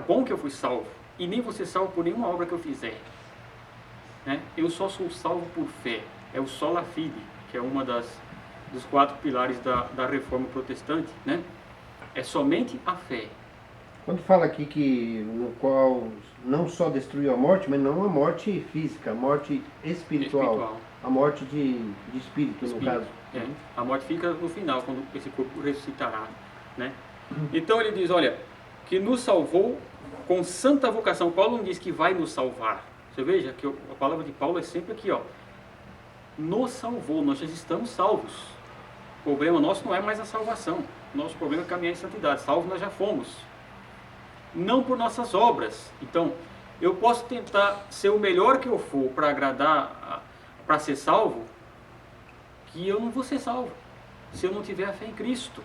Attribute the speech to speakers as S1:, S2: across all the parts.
S1: bom que eu fui salvo, e nem vou ser salvo por nenhuma obra que eu fizer. Né? Eu só sou salvo por fé. É o sola fide, que é uma dos 4 pilares da reforma protestante. Né? É somente a fé.
S2: Quando fala aqui que no qual não só destruiu a morte, mas não a morte física, a morte espiritual. A morte de espírito, no caso.
S1: É. A morte fica no final, quando esse corpo ressuscitará. Né? Então ele diz, olha, que nos salvou com santa vocação. Paulo não diz que vai nos salvar. Você veja que a palavra de Paulo é sempre aqui, ó. Nos salvou, nós já estamos salvos. O problema nosso não é mais a salvação. Nosso problema é caminhar em santidade. Salvos nós já fomos. Não por nossas obras. Então, eu posso tentar ser o melhor que eu for para agradar, para ser salvo, que eu não vou ser salvo se eu não tiver a fé em Cristo.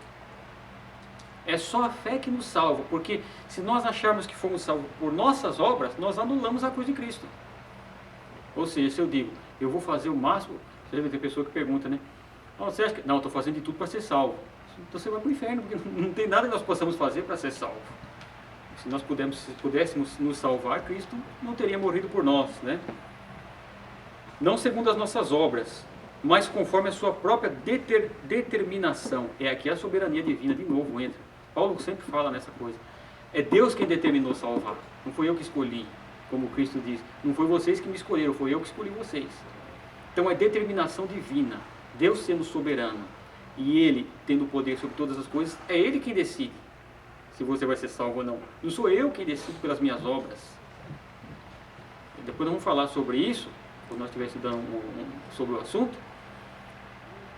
S1: É só a fé que nos salva, porque se nós acharmos que fomos salvos por nossas obras, nós anulamos a cruz de Cristo. Ou seja, se eu digo, eu vou fazer o máximo, você deve ter pessoa que pergunta, né? Não, você acha que... Não, estou fazendo de tudo para ser salvo. Então você vai para o inferno, porque não tem nada que nós possamos fazer para ser salvo. Se nós pudéssemos nos salvar, Cristo não teria morrido por nós, né? Não segundo as nossas obras, mas conforme a sua própria determinação. É aqui a soberania divina, de novo, entra. Paulo sempre fala nessa coisa. É Deus quem determinou salvar. Não foi eu que escolhi, como Cristo diz. Não foi vocês que me escolheram, foi eu que escolhi vocês. Então é determinação divina. Deus sendo soberano e Ele tendo poder sobre todas as coisas, é Ele quem decide se você vai ser salvo ou não. Não sou eu quem decido pelas minhas obras. Depois nós vamos falar sobre isso, quando nós estivermos estudando sobre o assunto,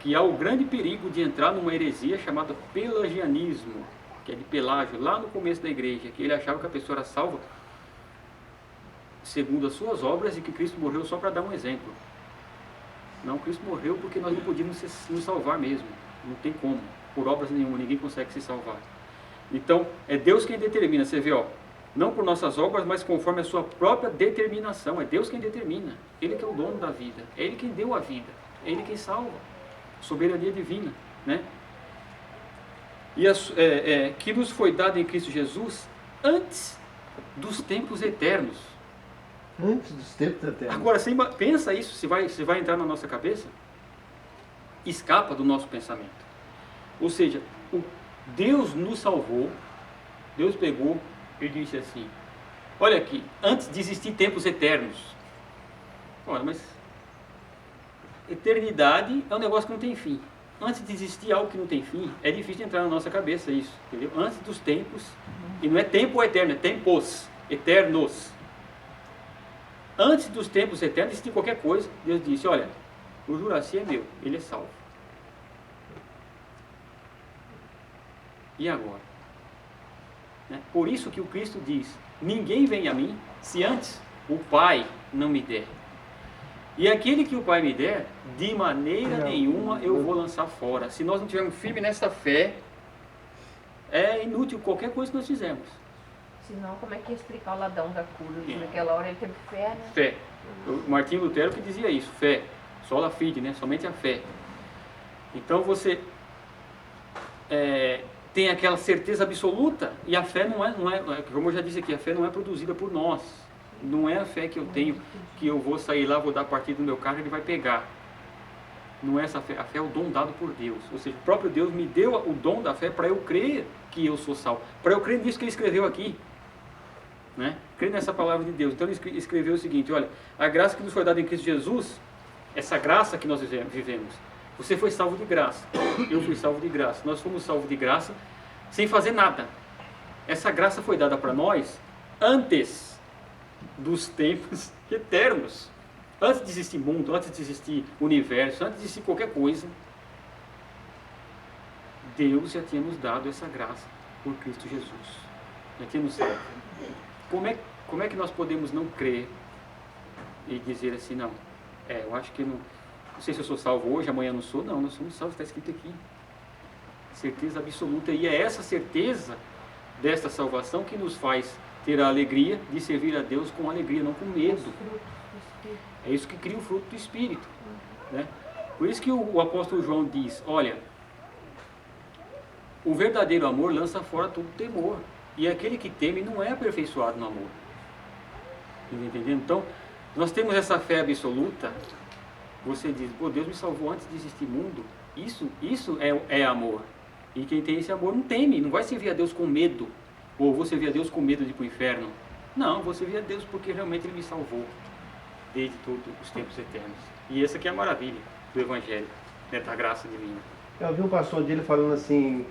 S1: que há o grande perigo de entrar numa heresia chamada pelagianismo, que é de Pelágio, lá no começo da igreja, que ele achava que a pessoa era salva segundo as suas obras e que Cristo morreu só para dar um exemplo. Não, Cristo morreu porque nós não podíamos nos salvar mesmo. Não tem como, por obras nenhuma, ninguém consegue se salvar. Então, é Deus quem determina, você vê, ó, não por nossas obras, mas conforme a sua própria determinação. É Deus quem determina. Ele que é o dono da vida. É Ele quem deu a vida. É Ele quem salva. Soberania divina, né? E que nos foi dado em Cristo Jesus antes dos tempos eternos.
S2: Antes dos tempos eternos.
S1: Agora, você pensa isso, se vai entrar na nossa cabeça, escapa do nosso pensamento. Ou seja, Deus nos salvou, Deus pegou e disse assim, olha aqui, antes de existir tempos eternos. Olha, mas eternidade é um negócio que não tem fim. Antes de existir algo que não tem fim, é difícil entrar na nossa cabeça isso, entendeu? Antes dos tempos, e não é tempo eterno, é tempos eternos. Antes dos tempos eternos, existir qualquer coisa, Deus disse, olha, o Juraci é meu, ele é salvo. E agora? Né? Por isso que o Cristo diz, ninguém vem a mim se antes o Pai não me der. E aquele que o Pai me der, de maneira nenhuma eu vou lançar fora. Se nós não tivermos firme nessa fé, é inútil qualquer coisa que nós fizermos.
S3: Senão, como é que ia explicar o ladrão da cruz? Naquela hora ele teve fé, né?
S1: Fé. O Martinho Lutero que dizia isso, fé. Sola fide, né? Somente a fé. Então você tem aquela certeza absoluta, e a fé não é, como eu já disse aqui, a fé não é produzida por nós. Não é a fé que eu tenho, que eu vou sair lá, vou dar partida no meu carro e ele vai pegar. Não é essa fé, a fé é o dom dado por Deus. Ou seja, o próprio Deus me deu o dom da fé para eu crer que eu sou salvo. Para eu crer nisso que ele escreveu aqui. Né? Crer nessa palavra de Deus. Então ele escreveu o seguinte, olha, a graça que nos foi dada em Cristo Jesus, essa graça que nós vivemos, você foi salvo de graça, eu fui salvo de graça, nós fomos salvos de graça sem fazer nada. Essa graça foi dada para nós antes dos tempos eternos. Antes de existir mundo, antes de existir universo, antes de existir qualquer coisa, Deus já tinha nos dado essa graça por Cristo Jesus. Já tinha nos salvo. Como é que nós podemos não crer e dizer assim, não, eu acho que não sei se eu sou salvo hoje, amanhã não sou. Não, nós somos salvos, está escrito aqui. Certeza absoluta. E é essa certeza desta salvação que nos faz ter a alegria de servir a Deus com alegria, não com medo. É isso que cria o fruto do Espírito. Né? Por isso que o apóstolo João diz, olha, o verdadeiro amor lança fora todo temor. E aquele que teme não é aperfeiçoado no amor. Entendendo? Então, nós temos essa fé absoluta. Você diz, pô, Deus me salvou antes de existir mundo. Isso é amor. E quem tem esse amor não teme, não vai servir a Deus com medo. Ou vou servir a Deus com medo de ir para o inferno. Não, vou servir a Deus porque realmente Ele me salvou desde todos os tempos eternos. E essa aqui é a maravilha do Evangelho, né, da graça divina.
S2: Eu ouvi um pastor dele falando assim,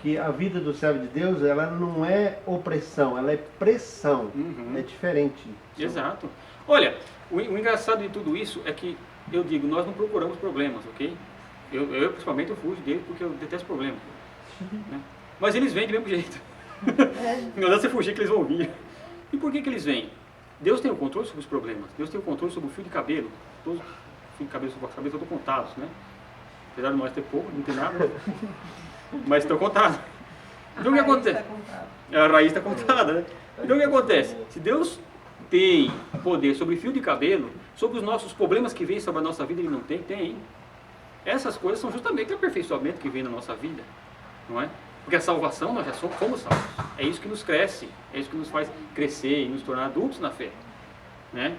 S2: que a vida do servo de Deus, ela não é opressão, ela é pressão.
S1: Uhum.
S2: É diferente.
S1: Exato. Olha, o engraçado de tudo isso é que, eu digo, nós não procuramos problemas, ok? Eu principalmente, eu fujo deles porque eu detesto problemas. Né? Mas eles vêm do mesmo jeito. Não dá você fugir que eles vão vir. E por que eles vêm? Deus tem o controle sobre os problemas. Deus tem o controle sobre o fio de cabelo. Todos os fios de cabelo sobre a cabeça estão contados, né? Apesar de nós ter pouco, não tem nada. Mas estão contados. Então o que acontece? A raiz está contada, né? Então o que acontece? Se Deus tem poder sobre fio de cabelo, sobre os nossos problemas que vêm sobre a nossa vida, Ele não tem? Tem. Essas coisas são justamente o aperfeiçoamento que vem na nossa vida, não é? Porque a salvação, nós já fomos salvos. É isso que nos cresce, é isso que nos faz crescer e nos tornar adultos na fé, né?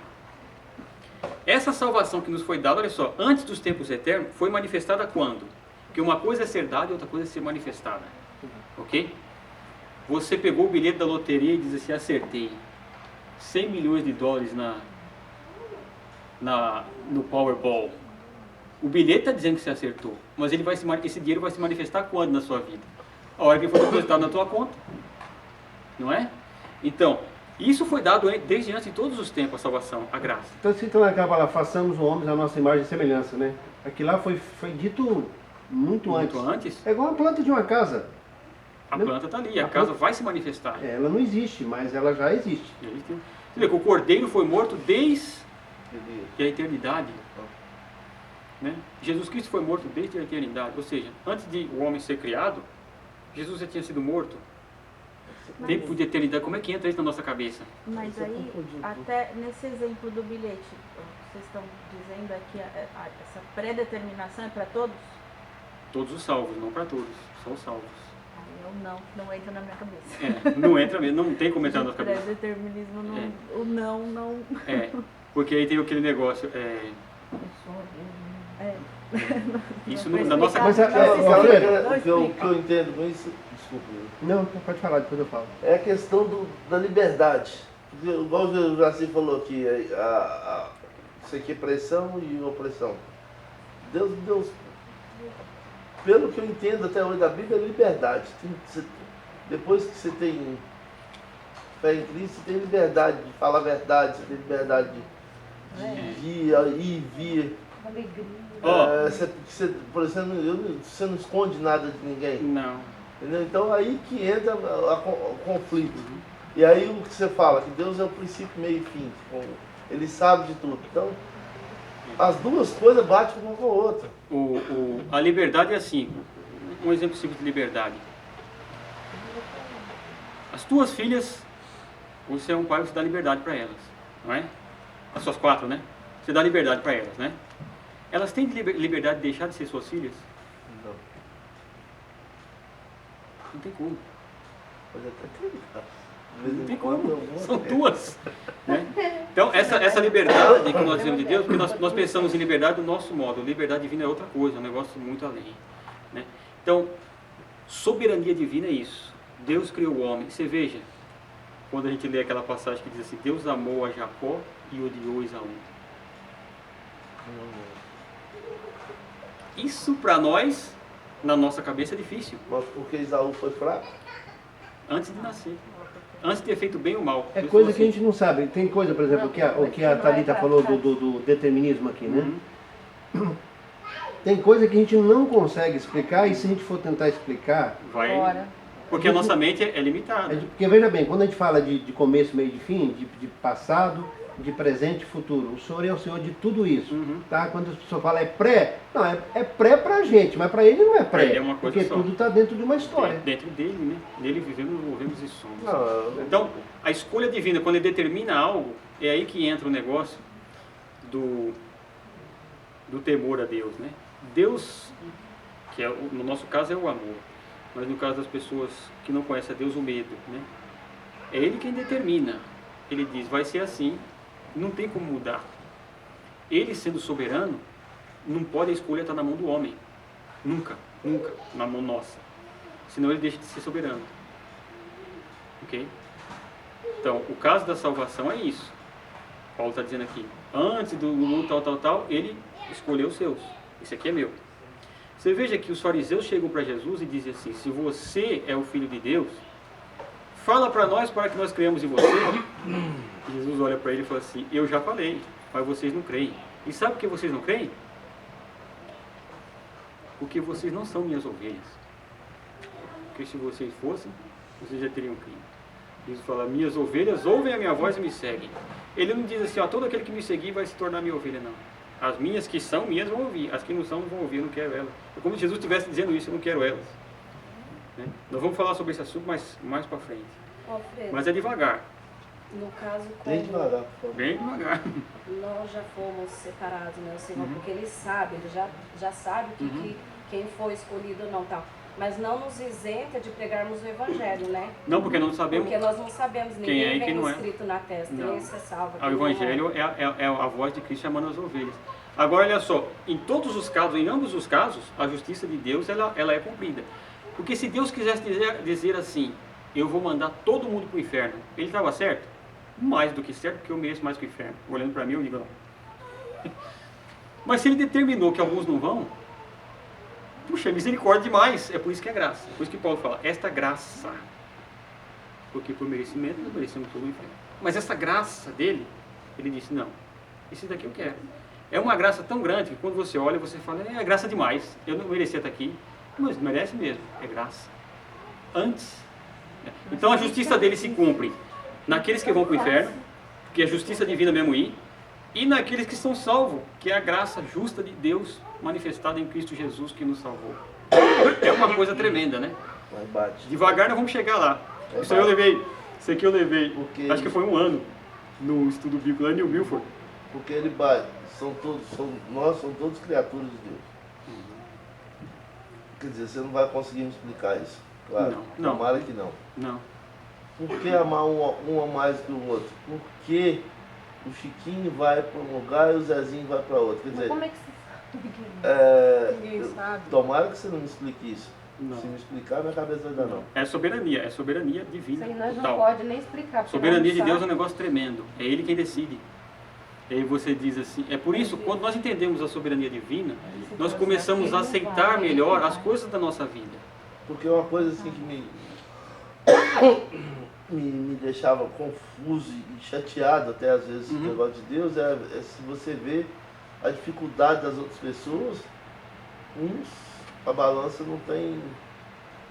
S1: Essa salvação que nos foi dada, olha só, antes dos tempos eternos, foi manifestada quando? Porque uma coisa é ser dada e outra coisa é ser manifestada, ok? Você pegou o bilhete da loteria e diz assim, acertei $100 milhões no Powerball. O bilhete está dizendo que você acertou, mas esse dinheiro vai se manifestar quando na sua vida? A hora que for depositado na tua conta, não é? Então, isso foi dado desde antes de todos os tempos, a salvação, a graça.
S2: Então, se então naquela palavra, façamos os homens a nossa imagem e semelhança, né? Aquilo lá foi dito muito antes. É igual a planta de uma casa.
S1: A planta está ali, a casa vai se manifestar.
S2: Ela não existe, mas ela já existe.
S1: Você vê que o cordeiro foi morto desde a eternidade. Né? Jesus Cristo foi morto desde a eternidade. Ou seja, antes de o homem ser criado, Jesus já tinha sido morto. Tempo de eternidade, como é que entra isso na nossa cabeça?
S4: Mas aí, até nesse exemplo do bilhete, vocês estão dizendo aqui, essa pré-determinação é para todos?
S1: Todos os salvos, não para todos, só os salvos.
S4: Eu não entra na minha cabeça.
S1: Não entra mesmo, não tem como entrar na nossa cabeça.
S4: Pré-determinismo, o não.
S1: Porque aí tem aquele negócio, isso na nossa
S2: cabeça.
S5: O que eu entendo com isso, desculpa.
S2: Não, pode falar, depois eu falo.
S5: É a questão da liberdade. Igual o Jaci falou aqui, isso aqui é pressão e opressão. Deus, pelo que eu entendo até hoje da Bíblia, é liberdade. Depois que você tem fé em Cristo, você tem liberdade de falar a verdade, você tem liberdade de ir e vir. Você não esconde nada de ninguém.
S1: Não.
S5: Entendeu? Então aí que entra o conflito. E aí o que você fala, que Deus é o princípio, meio e fim. Ele sabe de tudo. Então, as duas coisas batem uma com a outra.
S1: A liberdade é assim, um exemplo simples de liberdade. As tuas filhas, você é um pai, você dá liberdade para elas, não é? As suas 4, né? Você dá liberdade para elas, né? Elas têm liberdade de deixar de ser suas filhas?
S5: Não.
S1: Não tem como.
S5: Pode até ter.
S1: Não tem como. São tuas. Né? Então, essa liberdade que nós dizemos de Deus, porque nós pensamos em liberdade do nosso modo. Liberdade divina é outra coisa, é um negócio muito além. Né? Então, soberania divina é isso. Deus criou o homem. Você veja, quando a gente lê aquela passagem que diz assim, Deus amou a Jacó e odiou Esaú. Isso para nós, na nossa cabeça, é difícil.
S5: Mas porque Esaú foi fraco?
S1: Antes de nascer. Antes de ter feito bem ou mal.
S2: É coisa que a gente não sabe. Tem coisa, por exemplo, o que a Thalita falou do determinismo aqui, né?
S1: Uhum.
S2: Tem coisa que a gente não consegue explicar e se a gente for tentar explicar...
S1: Vai... Porque a nossa mente é limitada.
S2: Porque veja bem, quando a gente fala de começo, meio e fim, de passado, de presente e futuro, o Senhor é o Senhor de tudo isso.
S1: Uhum.
S2: Tá? Quando as pessoas falam é pré, não, é pré pra gente, mas pra ele não é pré.
S1: Ele é uma coisa
S2: porque
S1: só.
S2: tudo está dentro de uma história.
S1: Dentro dele, né? Nele vivemos, movemos e somos.
S5: Não,
S1: Então, a escolha divina, quando ele determina algo, é aí que entra o negócio do temor a Deus, né? Deus, que no nosso caso é o amor, mas no caso das pessoas que não conhecem a Deus, o medo, né? É Ele quem determina. Ele diz, vai ser assim, não tem como mudar. Ele sendo soberano, não pode a escolha estar na mão do homem. Nunca, nunca, na mão nossa. Senão ele deixa de ser soberano. Ok? Então, o caso da salvação é isso. Paulo está dizendo aqui, antes do tal, ele escolheu os seus. Esse aqui é meu. Você veja que os fariseus chegam para Jesus e dizem assim, se você é o Filho de Deus, fala para nós para que nós creiamos em você. Jesus olha para ele e fala assim, eu já falei, mas vocês não creem. E sabe por que vocês não creem? Porque vocês não são minhas ovelhas. Porque se vocês fossem, vocês já teriam crido. Jesus fala, minhas ovelhas ouvem a minha voz e me seguem. Ele não diz assim, ó, todo aquele que me seguir vai se tornar minha ovelha, não. As minhas que são minhas vão ouvir, as que não são não vão ouvir, eu não quero elas. É como se Jesus estivesse dizendo isso, eu não quero elas. Né? Nós vamos falar sobre esse assunto mais para frente.
S6: Alfredo,
S1: Mas é devagar,
S6: no caso,
S5: Bem
S6: como
S5: devagar, por favor.
S1: bem devagar.
S6: nós já fomos separados, né, o Senhor, porque Ele sabe, Ele já sabe quem foi escolhido ou não, tal. Mas não nos isenta de pregarmos o Evangelho, né?
S1: Não, porque não sabemos.
S6: Porque nós não sabemos,
S1: quem
S6: ninguém
S1: é e quem
S6: vem
S1: não é.
S6: escrito na testa,
S1: Não.
S6: esse é salvo.
S1: O
S6: aquele não é.
S1: Evangelho é a voz de Cristo chamando as ovelhas. Agora, olha só, em todos os casos, em ambos os casos, a justiça de Deus ela é cumprida. Porque se Deus quisesse dizer assim, eu vou mandar todo mundo para o inferno, ele estava certo? Mais do que certo, porque eu mereço mais que o inferno. Olhando para mim, eu digo não. Mas se ele determinou que alguns não vão, puxa, é misericórdia demais. É por isso que é graça. É por isso que Paulo fala, esta graça. Porque por merecimento, nós merecemos todo o inferno. Mas essa graça dele, ele disse, não, esse daqui eu quero. É uma graça tão grande que quando você olha, você fala, é graça demais. Eu não merecia estar aqui. Mas merece mesmo, é graça. Antes. Então a justiça dele se cumpre naqueles que vão para o inferno, que é a justiça divina mesmo ir, e naqueles que são salvos, que é a graça justa de Deus manifestada em Cristo Jesus que nos salvou. É uma coisa tremenda, né?
S5: Mas bate.
S1: Devagar nós vamos chegar lá. Isso aqui eu levei,
S5: Porque
S1: acho que foi um ano no estudo bíblico lá em New Milford.
S5: Porque ele bate. Nós somos todos criaturas de Deus. Quer dizer, você não vai conseguir me explicar isso. Claro.
S1: Não.
S5: Tomara que não.
S1: Não.
S5: Por que amar um a mais que o outro? Por que o Chiquinho vai para um lugar e o Zezinho vai para outro? Quer
S3: Mas
S5: dizer,
S3: como é que se
S4: Ninguém sabe.
S5: tomara que você não me explique isso.
S1: Não.
S5: Se me explicar, minha cabeça vai dar não.
S1: É soberania
S3: isso
S1: divina.
S3: aí nós não
S1: Total.
S3: pode nem explicar. porque
S1: Soberania
S3: nós
S1: de
S3: não
S1: Deus é um
S3: sabe.
S1: negócio tremendo. É Ele quem decide. E aí você diz assim, é por isso, quando nós entendemos a soberania divina, nós começamos a aceitar melhor as coisas da nossa vida.
S5: Porque uma coisa assim que me deixava confuso e chateado até às vezes esse negócio de Deus é se você vê a dificuldade das outras pessoas, a balança não tem,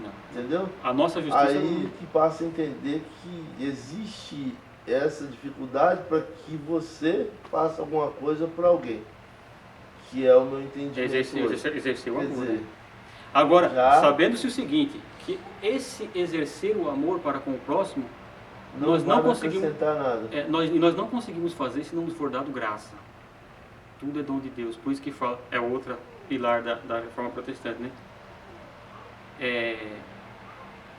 S1: Não.
S5: entendeu?
S1: A nossa justiça
S5: Aí que passa a entender que existe essa dificuldade para que você faça alguma coisa para alguém, que é o meu entendimento hoje.
S1: exerceu o
S5: Quer
S1: amor.
S5: dizer,
S1: Né? Agora,
S5: já-
S1: sabendo-se o seguinte, que esse exercer o amor para com o próximo, nós
S5: vai
S1: não
S5: me
S1: conseguimos,
S5: acrescentar nada.
S1: nós não conseguimos fazer se não nos for dado graça. Tudo é dom de Deus. Por isso que fala, é outra pilar da reforma protestante, né?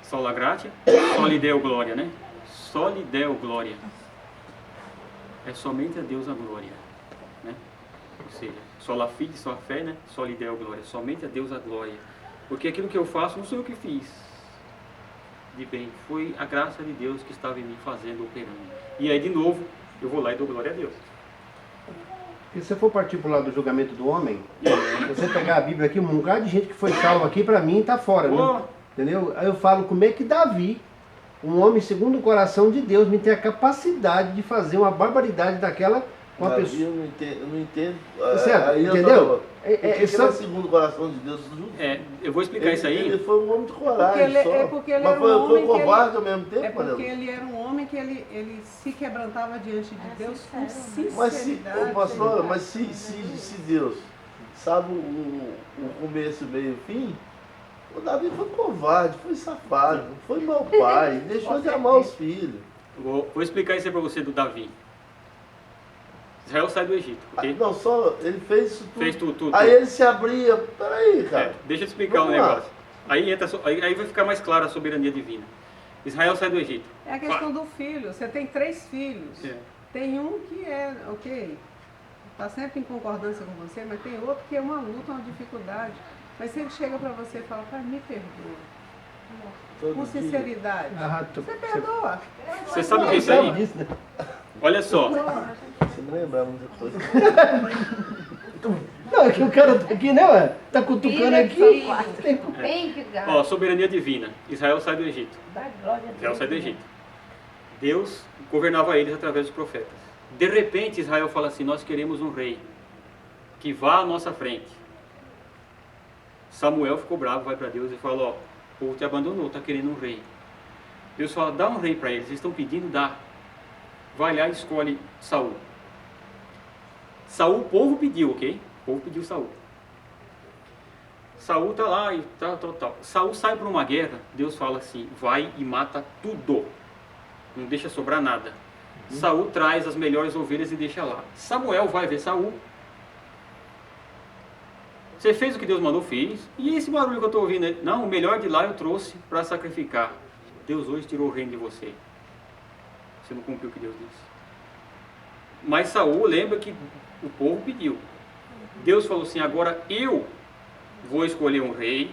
S1: Sola gratia, soli deo glória, né? Soli deo glória. É somente a Deus a glória, né? Ou seja, sola fide, só a fé, né? Soli deo glória. Somente a Deus a glória. Porque aquilo que eu faço não sou eu que fiz de bem. Foi a graça de Deus que estava em mim fazendo, operando. E aí, de novo, eu vou lá e dou glória a Deus.
S2: E se você for partir para o lado do julgamento do homem, se você pegar a Bíblia aqui, um bocado de gente que foi salva aqui, para mim, está fora.
S1: Pô.
S2: Né? Entendeu? Aí eu falo, como é que Davi, um homem segundo o coração de Deus, me tem a capacidade de fazer uma barbaridade daquela com a
S5: Davi,
S2: pessoa.
S5: eu não entendo.
S2: Certo,
S5: Aí eu
S2: entendeu?
S5: tava- Por que que ele é segundo o coração de Deus?
S1: Eu vou explicar isso aí.
S5: Ele foi um homem de coragem
S4: Porque
S5: só.
S4: é porque ele
S5: Mas
S4: era um
S5: foi
S4: homem que
S5: covarde ao mesmo tempo,
S7: É porque
S5: Manuel?
S7: ele era um homem que ele se quebrantava diante de Deus com sinceridade.
S5: Mas se, ô, pastora, mas se Deus sabe o começo, meio e fim, o Davi foi covarde, foi safado, foi mau pai, deixou de amar os filhos.
S1: Vou explicar isso aí para você do Davi. Israel sai do Egito, ok?
S5: Não, só ele fez isso tudo.
S1: Fez tudo.
S5: Aí ele se abria. Peraí, cara.
S1: Deixa eu te explicar um
S5: Vamos lá.
S1: negócio. Aí vai ficar mais clara a soberania divina. Israel sai do Egito.
S7: É a questão do filho. Você tem 3 filhos.
S1: É.
S7: Tem um que é, ok, está sempre em concordância com você, mas tem outro que é uma luta, uma dificuldade. Mas se ele chega para você e fala, pai, me perdoa.
S5: Todo
S7: Com
S5: dia.
S7: sinceridade.
S2: Você
S7: Você perdoa.
S1: Você sabe o que é isso aí?
S2: sabe disso, né?
S1: Olha só.
S5: Você me lembrava depois.
S2: Não, é que o cara tá aqui, né, ué? Tá cutucando aqui.
S3: Bem que dá.
S1: Ó, soberania divina. Israel sai do Egito.
S3: Dá glória a
S1: Israel
S3: Deus.
S1: sai do Egito. Deus governava eles através dos profetas. De repente, Israel fala assim, nós queremos um rei que vá à nossa frente. Samuel ficou bravo, vai para Deus e fala, ó, o povo te abandonou, está querendo um rei. Deus fala, dá um rei para eles, eles estão pedindo, dá. Vai lá e escolhe Saul. Saul, o povo pediu, ok? O povo pediu Saul. Saul está lá e tal. Saul sai para uma guerra, Deus fala assim, vai e mata tudo. Não deixa sobrar nada. Saul traz as melhores ovelhas e deixa lá. Samuel vai ver Saul. Você fez o que Deus mandou, fiz. E esse barulho que eu estou ouvindo aí? Não, o melhor de lá eu trouxe para sacrificar. Deus hoje tirou o reino de você. Você não cumpriu o que Deus disse. Mas Saul lembra que o povo pediu. Deus falou assim, agora eu vou escolher um rei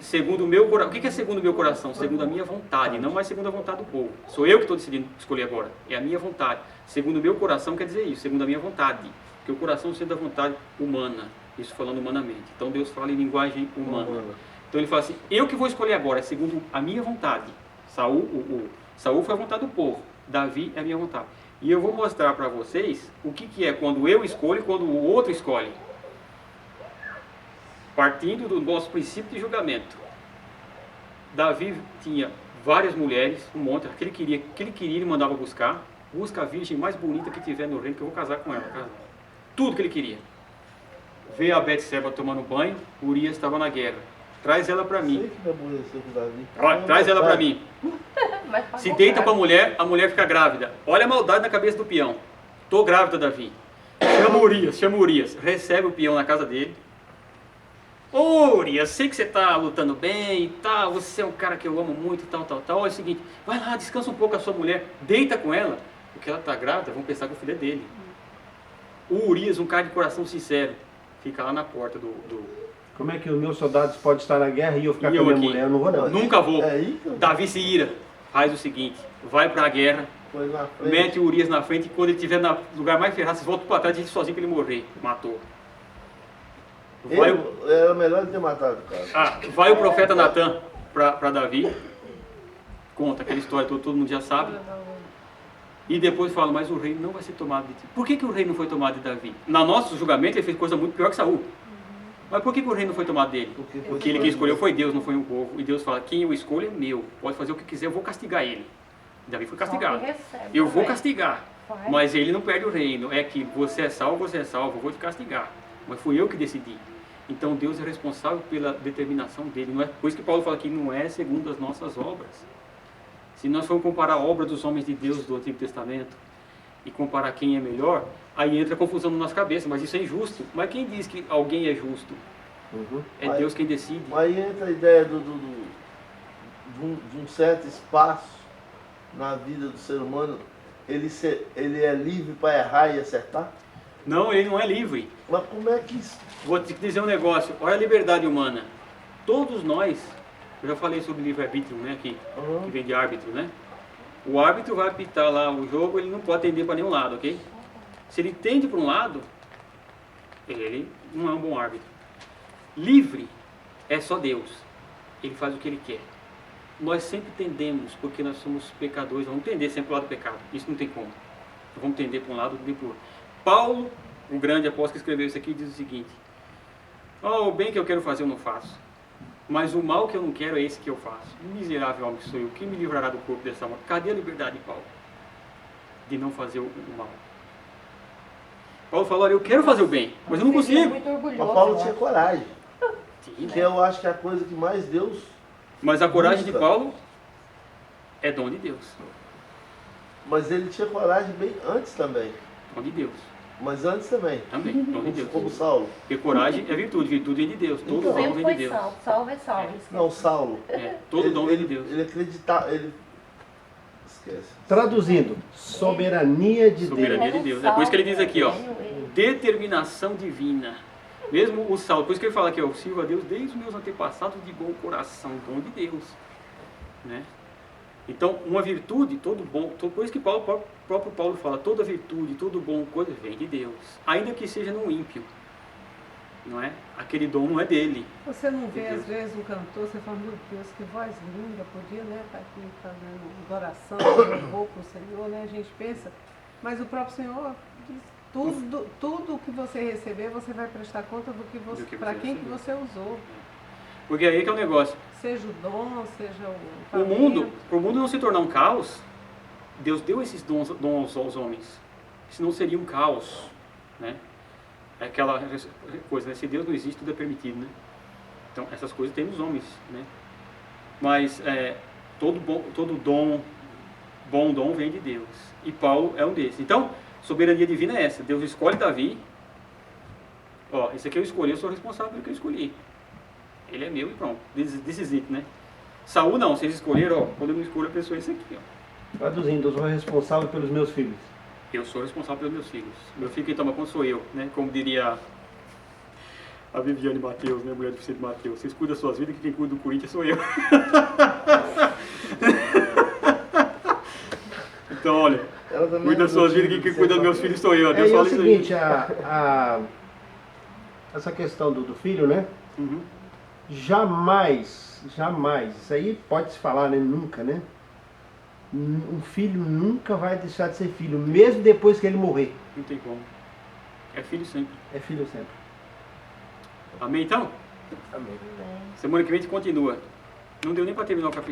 S1: segundo o meu coração. O que é segundo o meu coração? Segundo a minha vontade, não mais segundo a vontade do povo. Sou eu que estou decidindo escolher agora. É a minha vontade. Segundo o meu coração quer dizer isso, segundo a minha vontade. Porque o coração sendo a vontade humana. Isso falando humanamente. Então Deus fala em linguagem humana. Então ele fala assim, eu que vou escolher agora, é segundo a minha vontade. Saul foi a vontade do povo. Davi é a minha vontade. E eu vou mostrar para vocês o que é quando eu escolho e quando o outro escolhe. Partindo do nosso princípio de julgamento. Davi tinha várias mulheres, um monte, que ele queria, ele mandava buscar. Busca a virgem mais bonita que tiver no reino, que eu vou casar com ela. Tudo que ele queria. Veio a Betseba tomando banho, Urias estava na guerra. Traz ela para mim.
S5: Sei que me aborreceu com Davi.
S1: Olha, traz ela para mim.
S3: Mas pra
S1: Se deita
S3: comprar.
S1: com a mulher fica grávida. Olha a maldade na cabeça do peão. Tô grávida, Davi. Chama Urias. Recebe o peão na casa dele. Ô, Urias, sei que você tá lutando bem e tal. Você é um cara que eu amo muito e tal. Olha o seguinte, vai lá, descansa um pouco a sua mulher. Deita com ela. Porque ela tá grávida, vão pensar que o filho é dele. O Urias, um cara de coração sincero, fica lá na porta do...
S2: Como é que os meus soldados podem estar na guerra e eu ficar
S1: E
S2: com a
S1: eu
S2: minha
S1: aqui?
S2: mulher? Eu não vou não.
S1: Nunca vou.
S5: É aí que eu
S1: Davi se ira. Faz o seguinte, vai pra guerra,
S5: foi na frente.
S1: mete o Urias na frente e quando ele estiver no lugar mais ferrado, vocês voltam para trás e deixa sozinho para ele morrer. Matou. Vai,
S5: Era melhor ele ter matado o cara.
S1: vai o profeta Natan para Davi, conta aquela história toda, todo mundo já sabe. E depois fala, mas o reino não vai ser tomado de ti. Por que o reino não foi tomado de Davi? Na nosso julgamento ele fez coisa muito pior que Saul. Mas por que o reino não foi tomado dele? Porque ele quem escolheu foi Deus, não foi o povo. E Deus fala, quem eu escolho é meu. Pode fazer o que quiser, eu vou castigar ele. Davi foi castigado.
S3: Só que recebe
S1: Eu vou
S3: também.
S1: castigar.
S3: Vai.
S1: Mas ele não perde o reino. É que você é salvo, eu vou te castigar. Mas fui eu que decidi. Então Deus é responsável pela determinação dele. Não é, por isso que Paulo fala que não é segundo as nossas obras. Se nós formos comparar a obra dos homens de Deus do Antigo Testamento e comparar quem é melhor, aí entra confusão na nossa cabeça, mas isso é injusto. Mas quem diz que alguém é justo? É
S5: Mas-
S1: Deus quem decide.
S5: Aí entra a ideia de um certo espaço na vida do ser humano. Ele é livre para errar e acertar?
S1: Não, ele não é livre.
S5: Mas como é que isso...
S1: Vou te dizer um negócio. Olha a liberdade humana. Todos nós, eu já falei sobre livre-arbítrio, né, aqui,
S5: Uhum.
S1: que vem de árbitro, né? O árbitro vai apitar lá o jogo, ele não pode tender para nenhum lado, ok? Se ele tende para um lado, ele não é um bom árbitro. Livre é só Deus. Ele faz o que ele quer. Nós sempre tendemos, porque nós somos pecadores, vamos tender sempre para o lado do pecado. Isso não tem como. Vamos tender para um lado e para o outro. Paulo, o grande apóstolo que escreveu isso aqui, diz o seguinte: o bem que eu quero fazer eu não faço, mas o mal que eu não quero é esse que eu faço. Miserável homem que sou eu, quem me livrará do corpo dessa morte? Cadê a liberdade de Paulo? De não fazer o mal. Paulo falou, olha, eu quero fazer o bem, mas eu não
S3: Ele é
S1: consigo.
S3: muito orgulhoso.
S5: Mas Paulo
S3: eu
S5: tinha
S3: acho.
S5: coragem.
S1: Sim,
S5: Que eu acho que é a coisa que mais Deus...
S1: mas a coragem de
S5: busca.
S1: Paulo é dom de Deus.
S5: Mas ele tinha coragem bem antes também.
S1: Dom de Deus.
S5: Mas antes também.
S1: Também, dom de Deus.
S5: Como Saulo.
S1: Porque coragem é virtude, virtude vem de Deus. Todo dom
S3: Sempre
S1: vem de
S3: foi
S1: Deus.
S3: salvo. Salvo é salvo.
S5: Não, Saulo.
S1: Todo dom vem de Deus.
S5: Ele acreditava, ele... Esquece.
S2: Traduzindo, soberania de
S1: Soberania
S2: Deus.
S1: de Deus. É por isso que ele diz aqui, ó, determinação divina. Mesmo o Saulo, por isso que ele fala aqui, ó, eu sirvo a Deus desde os meus antepassados de bom coração, dom de Deus. Né? Então, uma virtude, todo bom, por isso que o próprio Paulo fala, toda virtude, todo bom coisa vem de Deus. Ainda que seja no ímpio. Não é? Aquele dom não é dele.
S7: Você não vê,
S1: Deus.
S7: às vezes, um cantor, você fala, meu Deus, que voz linda, podia, né, estar aqui fazendo adoração, louvor para o Senhor, né? A gente pensa, mas o próprio Senhor diz, tudo que você receber, você vai prestar conta do que você, para quem que você usou.
S1: Porque aí que é o negócio.
S7: Seja o dom, seja o
S1: Para o mundo não se tornar um caos, Deus deu esses dons aos homens. Senão seria um caos, né? É aquela coisa, né? Se Deus não existe, tudo é permitido, né? Então, essas coisas tem nos homens, né? Mas todo bom dom vem de Deus. E Paulo é um desses. Então, soberania divina é essa. Deus escolhe Davi. Ó, esse aqui eu escolhi, eu sou responsável pelo que eu escolhi. Ele é meu e pronto. This is it, né? Saul não, vocês escolheram, ó, quando eu não escolho a pessoa é esse aqui, ó.
S2: Traduzindo, eu sou responsável pelos meus filhos.
S1: Eu sou responsável pelos meus filhos. Meu filho quem toma conta sou eu, né? Como diria a Viviane Mateus, né? Mulher do Vicente Mateus. Vocês cuidam das suas vidas, que quem cuida do Corinthians sou eu. Então, olha, cuida das suas vidas, que quem cuida dos meus filhos sou eu. Deus
S2: E é o
S1: fala isso aí.
S2: seguinte, essa questão do filho, né?
S1: Uhum.
S2: Jamais, isso aí pode se falar, né? Nunca, né? Um filho nunca vai deixar de ser filho, mesmo depois que ele morrer.
S1: Não tem como. É filho sempre.
S2: É filho sempre.
S1: Amém, então?
S2: Amém.
S1: Semana que vem a gente continua. Não deu nem para terminar o capítulo.